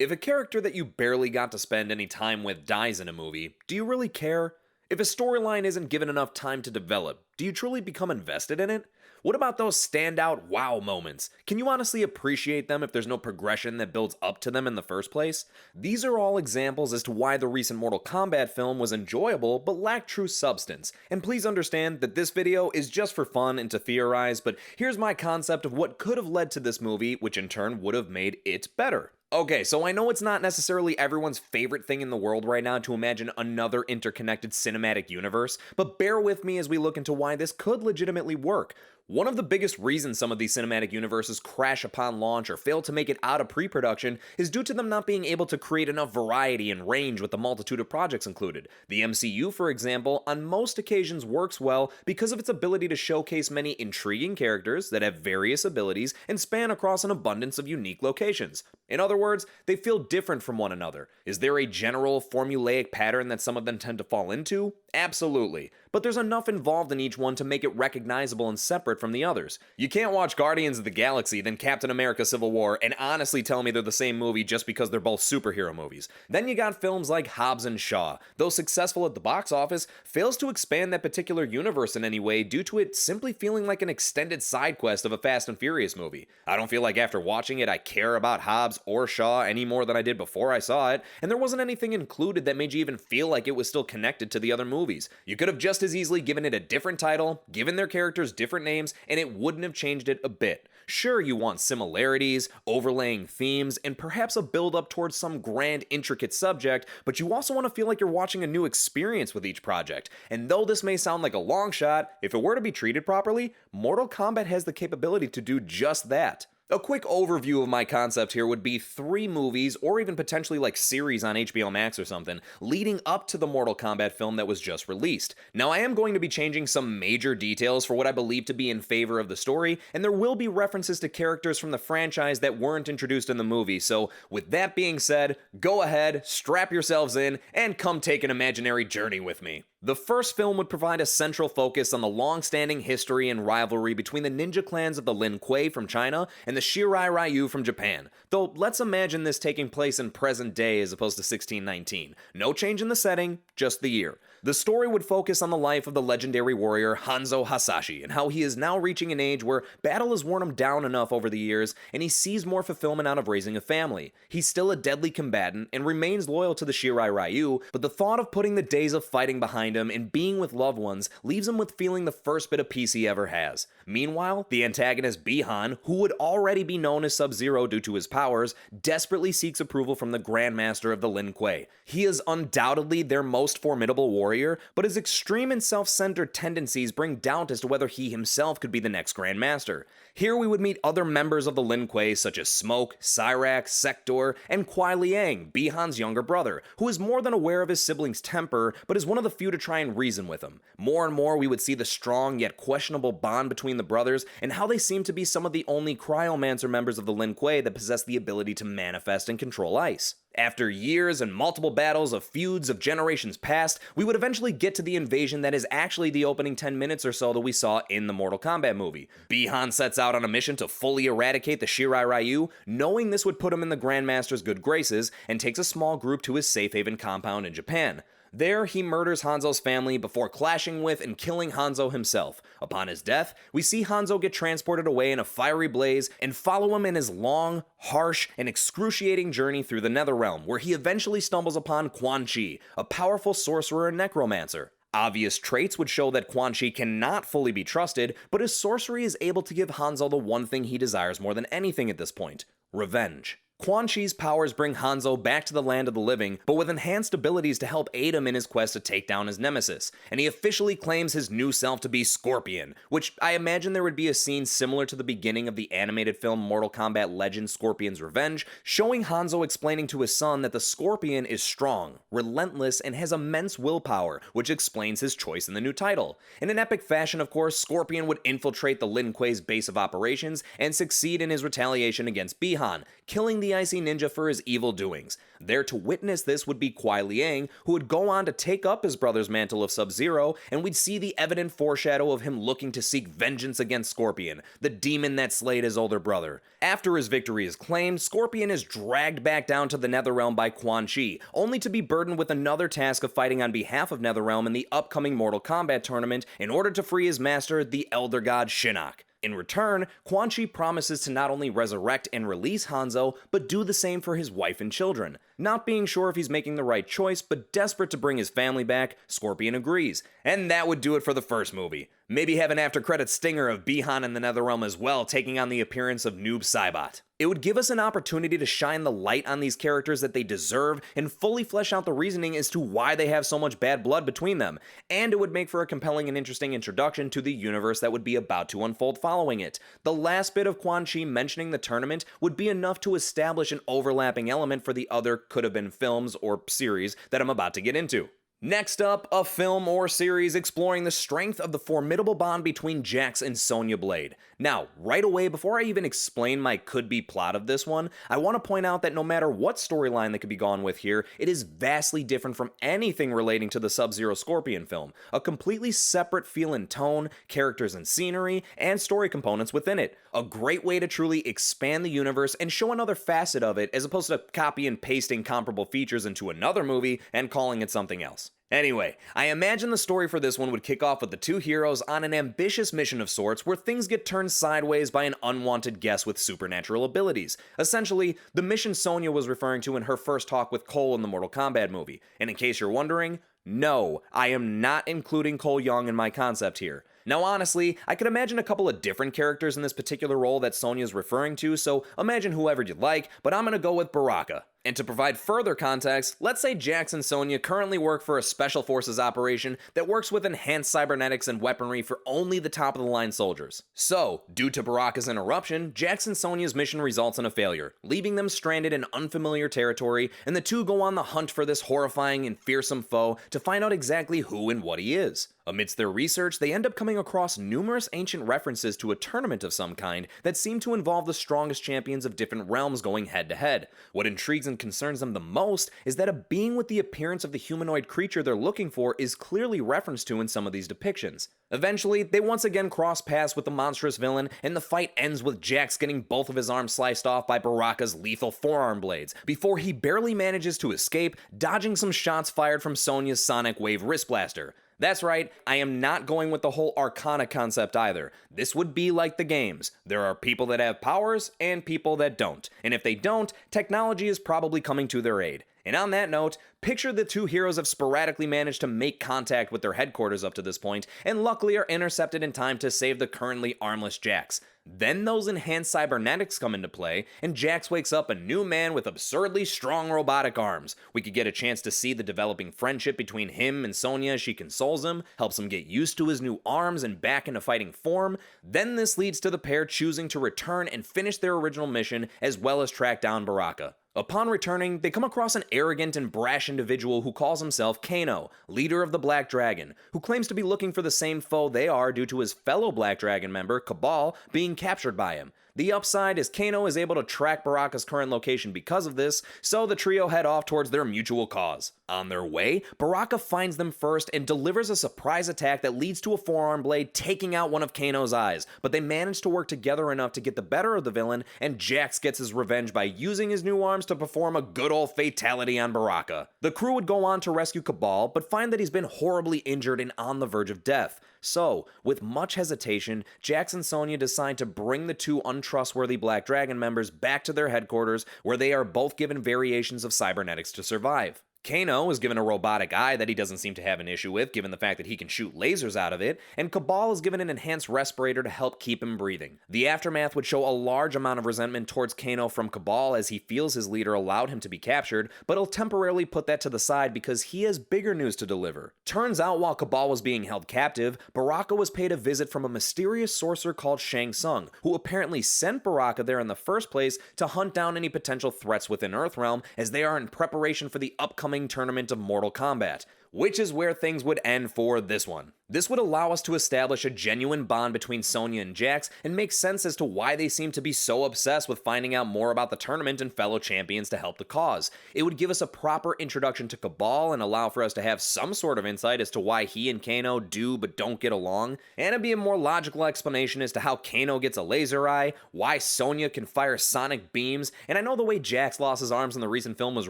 If a character that you barely got to spend any time with dies in a movie, do you really care? If a storyline isn't given enough time to develop, do you truly become invested in it? What about those standout wow moments? Can you honestly appreciate them if there's no progression that builds up to them in the first place? These are all examples as to why the recent Mortal Kombat film was enjoyable but lacked true substance. And please understand that this video is just for fun and to theorize, but here's my concept of what could have led to this movie, which in turn would have made it better. Okay, so I know it's not necessarily everyone's favorite thing in the world right now to imagine another interconnected cinematic universe, but bear with me as we look into why this could legitimately work. One of the biggest reasons some of these cinematic universes crash upon launch or fail to make it out of pre-production is due to them not being able to create enough variety and range with the multitude of projects included. The MCU, for example, on most occasions works well because of its ability to showcase many intriguing characters that have various abilities and span across an abundance of unique locations. In other words, they feel different from one another. Is there a general formulaic pattern that some of them tend to fall into? Absolutely. But there's enough involved in each one to make it recognizable and separate from the others. You can't watch Guardians of the Galaxy, then Captain America Civil War, and honestly tell me they're the same movie just because they're both superhero movies. Then you got films like Hobbs and Shaw. Though successful at the box office, fails to expand that particular universe in any way due to it simply feeling like an extended side quest of a Fast and Furious movie. I don't feel like after watching it I care about Hobbs or Shaw any more than I did before I saw it, and there wasn't anything included that made you even feel like it was still connected to the other movies. You could have just as easily given it a different title, given their characters different names, and it wouldn't have changed it a bit. Sure, you want similarities, overlaying themes, and perhaps a build up towards some grand, intricate subject, but you also want to feel like you're watching a new experience with each project. And though this may sound like a long shot, if it were to be treated properly, Mortal Kombat has the capability to do just that. A quick overview of my concept here would be 3 movies, or even potentially like series on HBO Max or something, leading up to the Mortal Kombat film that was just released. Now I am going to be changing some major details for what I believe to be in favor of the story, and there will be references to characters from the franchise that weren't introduced in the movie, so with that being said, go ahead, strap yourselves in, and come take an imaginary journey with me. The first film would provide a central focus on the long-standing history and rivalry between the ninja clans of the Lin Kuei from China and the Shirai Ryu from Japan. Though let's imagine this taking place in present day as opposed to 1619. No change in the setting, just the year. The story would focus on the life of the legendary warrior Hanzo Hasashi and how he is now reaching an age where battle has worn him down enough over the years and he sees more fulfillment out of raising a family. He's still a deadly combatant and remains loyal to the Shirai Ryu, but the thought of putting the days of fighting behind him and being with loved ones leaves him with feeling the first bit of peace he ever has. Meanwhile, the antagonist Bihan, who would already be known as Sub-Zero due to his powers, desperately seeks approval from the Grandmaster of the Lin Kuei. He is undoubtedly their most formidable warrior, but his extreme and self-centered tendencies bring doubt as to whether he himself could be the next Grandmaster. Here we would meet other members of the Lin Kuei such as Smoke, Cyrax, Sector, and Kuai Liang, Bihan's younger brother, who is more than aware of his sibling's temper, but is one of the few to try and reason with him. More and more we would see the strong yet questionable bond between the brothers and how they seem to be some of the only Cryomancer members of the Lin Kuei that possess the ability to manifest and control ice. After years and multiple battles of feuds of generations past, we would eventually get to the invasion that is actually the opening 10 minutes or so that we saw in the Mortal Kombat movie. Bihan sets out on a mission to fully eradicate the Shirai Ryu, knowing this would put him in the Grandmaster's good graces, and takes a small group to his safe haven compound in Japan. There, he murders Hanzo's family before clashing with and killing Hanzo himself. Upon his death, we see Hanzo get transported away in a fiery blaze and follow him in his long, harsh, and excruciating journey through the Netherrealm, where he eventually stumbles upon Quan Chi, a powerful sorcerer and necromancer. Obvious traits would show that Quan Chi cannot fully be trusted, but his sorcery is able to give Hanzo the one thing he desires more than anything at this point: revenge. Quan Chi's powers bring Hanzo back to the land of the living, but with enhanced abilities to help aid him in his quest to take down his nemesis, and he officially claims his new self to be Scorpion, which I imagine there would be a scene similar to the beginning of the animated film Mortal Kombat Legend Scorpion's Revenge, showing Hanzo explaining to his son that the Scorpion is strong, relentless, and has immense willpower, which explains his choice in the new title. In an epic fashion, of course, Scorpion would infiltrate the Lin Kuei's base of operations and succeed in his retaliation against Bihan, killing the the Icy Ninja for his evil doings. There to witness this would be Kuai Liang, who would go on to take up his brother's mantle of Sub-Zero, and we'd see the evident foreshadow of him looking to seek vengeance against Scorpion, the demon that slayed his older brother. After his victory is claimed, Scorpion is dragged back down to the Netherrealm by Quan Chi, only to be burdened with another task of fighting on behalf of Netherrealm in the upcoming Mortal Kombat tournament in order to free his master, the Elder God Shinnok. In return, Quan Chi promises to not only resurrect and release Hanzo, but do the same for his wife and children. Not being sure if he's making the right choice, but desperate to bring his family back, Scorpion agrees. And that would do it for the first movie. Maybe have an after-credits stinger of Bihan in the Netherrealm as well, taking on the appearance of Noob Saibot. It would give us an opportunity to shine the light on these characters that they deserve and fully flesh out the reasoning as to why they have so much bad blood between them, and it would make for a compelling and interesting introduction to the universe that would be about to unfold following it. The last bit of Quan Chi mentioning the tournament would be enough to establish an overlapping element for the other could-have-been films or series that I'm about to get into. Next up, a film or series exploring the strength of the formidable bond between Jax and Sonya Blade. Now, right away, before I even explain my could-be plot of this one, I want to point out that no matter what storyline that could be gone with here, it is vastly different from anything relating to the Sub-Zero Scorpion film. A completely separate feel and tone, characters and scenery, and story components within it. A great way to truly expand the universe and show another facet of it, as opposed to copy and pasting comparable features into another movie and calling it something else. Anyway, I imagine the story for this one would kick off with the two heroes on an ambitious mission of sorts where things get turned sideways by an unwanted guest with supernatural abilities. Essentially, the mission Sonya was referring to in her first talk with Cole in the Mortal Kombat movie. And in case you're wondering, no, I am not including Cole Young in my concept here. Now honestly, I could imagine a couple of different characters in this particular role that Sonya's referring to, so imagine whoever you'd like, but I'm gonna go with Baraka. And to provide further context, let's say Jax and Sonya currently work for a special forces operation that works with enhanced cybernetics and weaponry for only the top-of-the-line soldiers. So, due to Baraka's interruption, Jax and Sonya's mission results in a failure, leaving them stranded in unfamiliar territory, and the two go on the hunt for this horrifying and fearsome foe to find out exactly who and what he is. Amidst their research, they end up coming across numerous ancient references to a tournament of some kind that seem to involve the strongest champions of different realms going head-to-head. What intrigues and concerns them the most is that a being with the appearance of the humanoid creature they're looking for is clearly referenced to in some of these depictions. Eventually, they once again cross paths with the monstrous villain, and the fight ends with Jax getting both of his arms sliced off by Baraka's lethal forearm blades, before he barely manages to escape, dodging some shots fired from Sonya's Sonic Wave wrist blaster. That's right, I am not going with the whole Arcana concept either. This would be like the games. There are people that have powers and people that don't. And if they don't, technology is probably coming to their aid. And on that note, picture the two heroes have sporadically managed to make contact with their headquarters up to this point, and luckily are intercepted in time to save the currently armless Jax. Then those enhanced cybernetics come into play, and Jax wakes up a new man with absurdly strong robotic arms. We could get a chance to see the developing friendship between him and Sonya as she consoles him, helps him get used to his new arms and back into fighting form. Then this leads to the pair choosing to return and finish their original mission, as well as track down Baraka. Upon returning, they come across an arrogant and brash individual who calls himself Kano, leader of the Black Dragon, who claims to be looking for the same foe they are due to his fellow Black Dragon member, Cabal, being captured by him. The upside is Kano is able to track Baraka's current location because of this, so the trio head off towards their mutual cause. On their way, Baraka finds them first and delivers a surprise attack that leads to a forearm blade taking out one of Kano's eyes, but they manage to work together enough to get the better of the villain, and Jax gets his revenge by using his new arms to perform a good old fatality on Baraka. The crew would go on to rescue Cabal, but find that he's been horribly injured and on the verge of death. So, with much hesitation, Jax and Sonya decide to bring the two untrustworthy Black Dragon members back to their headquarters, where they are both given variations of cybernetics to survive. Kano is given a robotic eye that he doesn't seem to have an issue with, given the fact that he can shoot lasers out of it, and Cabal is given an enhanced respirator to help keep him breathing. The aftermath would show a large amount of resentment towards Kano from Cabal, as he feels his leader allowed him to be captured, but he'll temporarily put that to the side because he has bigger news to deliver. Turns out while Cabal was being held captive, Baraka was paid a visit from a mysterious sorcerer called Shang Tsung, who apparently sent Baraka there in the first place to hunt down any potential threats within Earthrealm, as they are in preparation for the upcoming tournament of Mortal Kombat. which is where things would end for this one. This would allow us to establish a genuine bond between Sonya and Jax and make sense as to why they seem to be so obsessed with finding out more about the tournament and fellow champions to help the cause. It would give us a proper introduction to Cabal and allow for us to have some sort of insight as to why he and Kano do but don't get along, and it'd be a more logical explanation as to how Kano gets a laser eye, why Sonya can fire sonic beams, and I know the way Jax lost his arms in the recent film was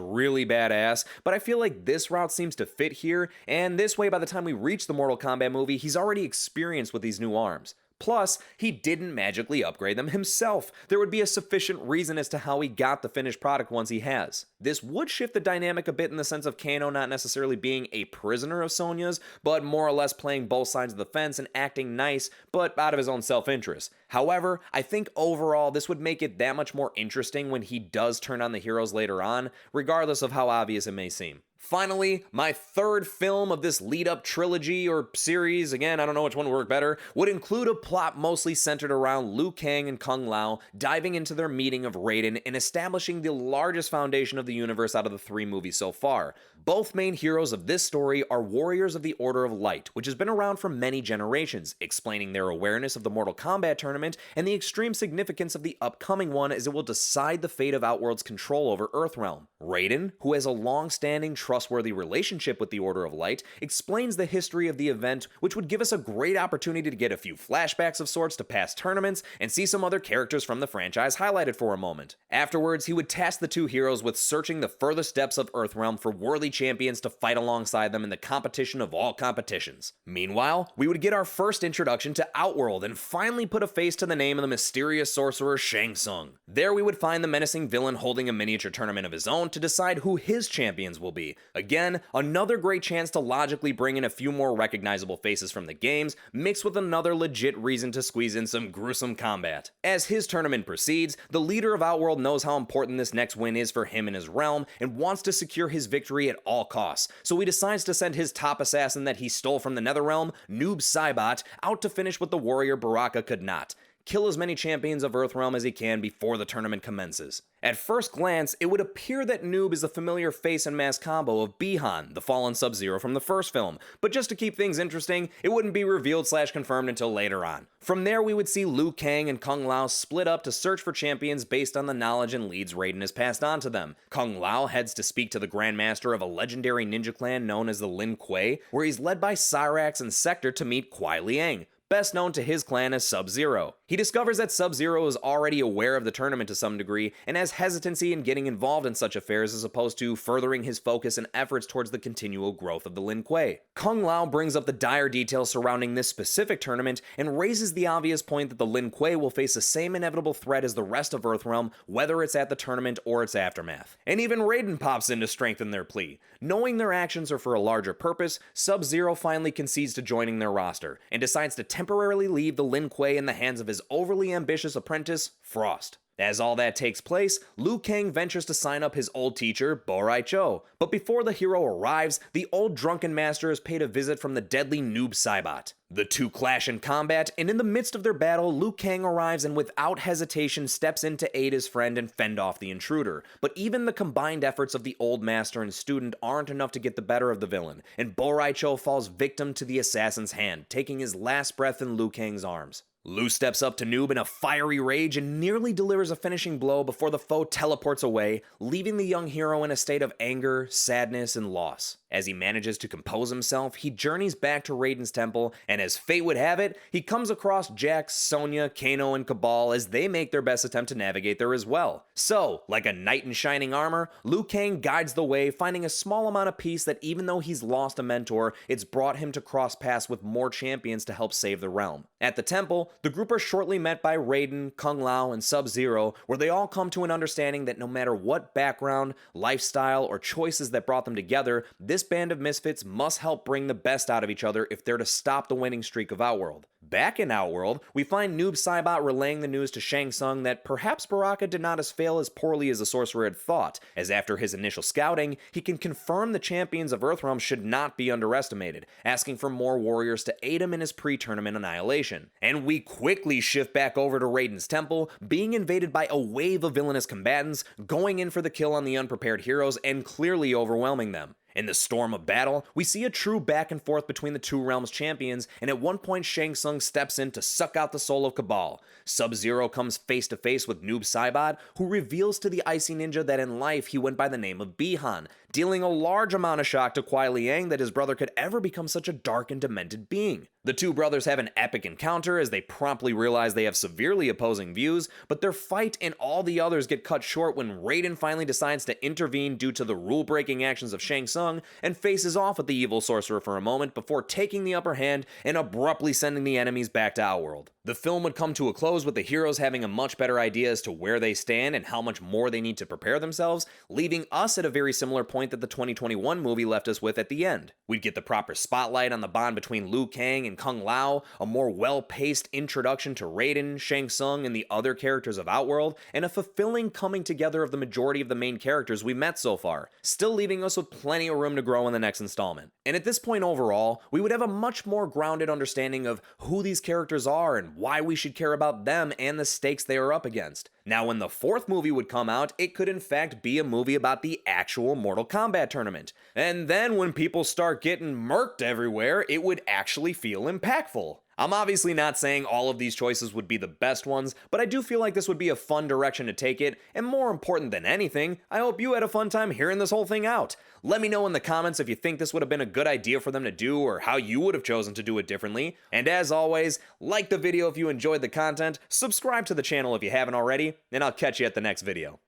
really badass, but I feel like this route seems to fit here, and this way by the time we reach the Mortal Kombat movie, he's already experienced with these new arms. Plus, he didn't magically upgrade them himself. There would be a sufficient reason as to how he got the finished product once he has. This would shift the dynamic a bit in the sense of Kano not necessarily being a prisoner of Sonya's, but more or less playing both sides of the fence and acting nice, but out of his own self-interest. However, I think overall this would make it that much more interesting when he does turn on the heroes later on, regardless of how obvious it may seem. Finally, my third film of this lead-up trilogy or series, again, I don't know which one would work better, would include a plot mostly centered around Liu Kang and Kung Lao diving into their meeting of Raiden and establishing the largest foundation of the universe out of the 3 movies so far. Both main heroes of this story are warriors of the Order of Light, which has been around for many generations, explaining their awareness of the Mortal Kombat tournament and the extreme significance of the upcoming one as it will decide the fate of Outworld's control over Earthrealm. Raiden, who has a long-standing trustworthy relationship with the Order of Light, explains the history of the event, which would give us a great opportunity to get a few flashbacks of sorts to past tournaments and see some other characters from the franchise highlighted for a moment. Afterwards, he would task the 2 heroes with searching the furthest depths of Earthrealm for worthy champions to fight alongside them in the competition of all competitions. Meanwhile, we would get our first introduction to Outworld and finally put a face to the name of the mysterious sorcerer Shang Tsung. There we would find the menacing villain holding a miniature tournament of his own to decide who his champions will be. Again, another great chance to logically bring in a few more recognizable faces from the games, mixed with another legit reason to squeeze in some gruesome combat. As his tournament proceeds, the leader of Outworld knows how important this next win is for him and his realm, and wants to secure his victory at all costs, so he decides to send his top assassin that he stole from the Netherrealm, Noob Saibot, out to finish what the warrior Baraka could not. Kill as many champions of Earthrealm as he can before the tournament commences. At first glance, it would appear that Noob is the familiar face and mask combo of Bihan, the fallen Sub-Zero from the first film, but just to keep things interesting, it wouldn't be revealed/confirmed until later on. From there, we would see Liu Kang and Kung Lao split up to search for champions based on the knowledge and leads Raiden has passed on to them. Kung Lao heads to speak to the Grandmaster of a legendary ninja clan known as the Lin Kuei, where he's led by Cyrax and Sector to meet Kuai Liang, best known to his clan as Sub-Zero. He discovers that Sub-Zero is already aware of the tournament to some degree and has hesitancy in getting involved in such affairs as opposed to furthering his focus and efforts towards the continual growth of the Lin Kuei. Kung Lao brings up the dire details surrounding this specific tournament and raises the obvious point that the Lin Kuei will face the same inevitable threat as the rest of Earthrealm, whether it's at the tournament or its aftermath. And even Raiden pops in to strengthen their plea. Knowing their actions are for a larger purpose, Sub-Zero finally concedes to joining their roster and decides to temporarily leave the Lin Kuei in the hands of his overly ambitious apprentice, Frost. As all that takes place, Liu Kang ventures to sign up his old teacher, Bo Rai Cho, but before the hero arrives, the old drunken master is paid a visit from the deadly Noob Saibot. The 2 clash in combat, and in the midst of their battle, Liu Kang arrives and without hesitation steps in to aid his friend and fend off the intruder. But even the combined efforts of the old master and student aren't enough to get the better of the villain, and Bo Rai Cho falls victim to the assassin's hand, taking his last breath in Liu Kang's arms. Liu steps up to Noob in a fiery rage and nearly delivers a finishing blow before the foe teleports away, leaving the young hero in a state of anger, sadness, and loss. As he manages to compose himself, he journeys back to Raiden's temple, and as fate would have it, he comes across Jax, Sonya, Kano, and Cabal as they make their best attempt to navigate there as well. So, like a knight in shining armor, Liu Kang guides the way, finding a small amount of peace that even though he's lost a mentor, it's brought him to cross paths with more champions to help save the realm. At the temple, the group are shortly met by Raiden, Kung Lao, and Sub-Zero, where they all come to an understanding that no matter what background, lifestyle, or choices that brought them together, this band of misfits must help bring the best out of each other if they're to stop the winning streak of Outworld. Back in Outworld, we find Noob Saibot relaying the news to Shang Tsung that perhaps Baraka did not fail as poorly as the sorcerer had thought, as after his initial scouting, he can confirm the champions of Earthrealm should not be underestimated, asking for more warriors to aid him in his pre-tournament annihilation. And we quickly shift back over to Raiden's temple, being invaded by a wave of villainous combatants, going in for the kill on the unprepared heroes and clearly overwhelming them. In the storm of battle, we see a true back and forth between the two realms champions, and at one point Shang Tsung steps in to suck out the soul of Cabal. Sub-Zero comes face to face with Noob Saibot, who reveals to the Icy Ninja that in life he went by the name of Bihan, dealing a large amount of shock to Kuai Liang that his brother could ever become such a dark and demented being. The two brothers have an epic encounter as they promptly realize they have severely opposing views, but their fight and all the others get cut short when Raiden finally decides to intervene due to the rule-breaking actions of Shang Tsung and faces off with the evil sorcerer for a moment before taking the upper hand and abruptly sending the enemies back to Outworld. The film would come to a close with the heroes having a much better idea as to where they stand and how much more they need to prepare themselves, leaving us at a very similar point that the 2021 movie left us with at the end. We'd get the proper spotlight on the bond between Liu Kang and Kung Lao, a more well-paced introduction to Raiden, Shang Tsung, and the other characters of Outworld, and a fulfilling coming together of the majority of the main characters we met so far, still leaving us with plenty of room to grow in the next installment. And at this point overall, we would have a much more grounded understanding of who these characters are and why we should care about them and the stakes they are up against. Now, when the fourth movie would come out, it could in fact be a movie about the actual Mortal Kombat tournament. And then when people start getting murked everywhere, it would actually feel impactful. I'm obviously not saying all of these choices would be the best ones, but I do feel like this would be a fun direction to take it, and more important than anything, I hope you had a fun time hearing this whole thing out. Let me know in the comments if you think this would have been a good idea for them to do, or how you would have chosen to do it differently. And as always, like the video if you enjoyed the content, subscribe to the channel if you haven't already, and I'll catch you at the next video.